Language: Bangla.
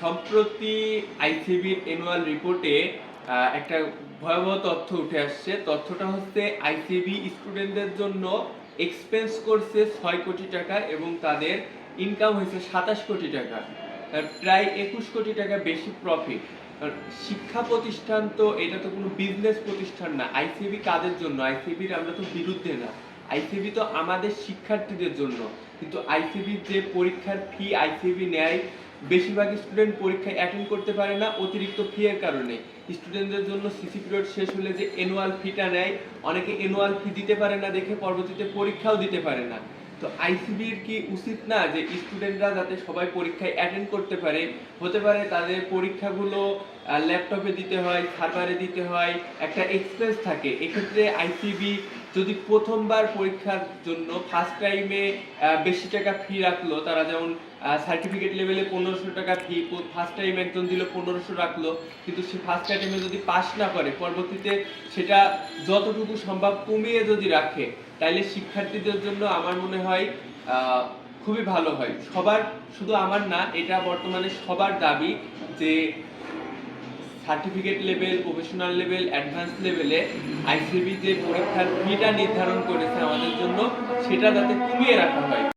সম্প্রতি আইসিবির অ্যানুয়াল রিপোর্টে একটা ভয়াবহ তথ্য উঠে আসছে। তথ্যটা হচ্ছে আইসিবি স্টুডেন্টদের জন্য এক্সপেন্স করছে ৬ কোটি টাকা এবং তাদের ইনকাম হয়েছে ২৭ কোটি টাকা। প্রায় ২১ কোটি টাকা বেশি প্রফিট। শিক্ষা প্রতিষ্ঠান তো এটা তো কোনো বিজনেস প্রতিষ্ঠান না। আইসিবি কাদের জন্য? আইসিবির আমরা তো বিরুদ্ধে না। আইসিবি তো আমাদের শিক্ষার্থীদের জন্য। কিন্তু আইসিবির যে পরীক্ষার ফি আইসিবি নেয়, বেশিরভাগ স্টুডেন্ট পরীক্ষায় অ্যাটেন্ড করতে পারে না অতিরিক্ত ফি এর কারণে। স্টুডেন্টদের জন্য সিসি পিরিয়ড শেষ হলে যে অ্যানুয়াল ফিটা নেয়, অনেকে অ্যানুয়াল ফি দিতে পারে না দেখে পরবর্তীতে পরীক্ষাও দিতে পারে না। তো আইসিবির কি উচিত না যে স্টুডেন্টরা যাতে সবাই পরীক্ষায় অ্যাটেন্ড করতে পারে? হতে পারে তাদের পরীক্ষাগুলো ল্যাপটপে দিতে হয়, সার্ভারে দিতে হয়, একটা এক্সপেন্স থাকে। এক্ষেত্রে আইসিবি যদি প্রথমবার পরীক্ষার জন্য ফার্স্ট টাইমে বেশি টাকা ফি রাখলো, তারা যেমন সার্টিফিকেট লেভেলে ১৫০০ টাকা ফি ফার্স্ট টাইম একজন দিল, ১৫০০ রাখলো, কিন্তু সে ফার্স্ট টাইমে যদি পাস না করে পরবর্তীতে সেটা যতটুকু সম্ভব কমিয়ে যদি রাখে, তাইলে শিক্ষার্থীদের জন্য আমার মনে হয় খুবই ভালো হয়। সবার, শুধু আমার না, এটা বর্তমানে সবার দাবি যে certificate level, professional level, advance লেভেলে আইসিবি যে পরীক্ষার ফিটা নির্ধারণ করেছে আমাদের জন্য, সেটা যাতে কমিয়ে রাখা হয়।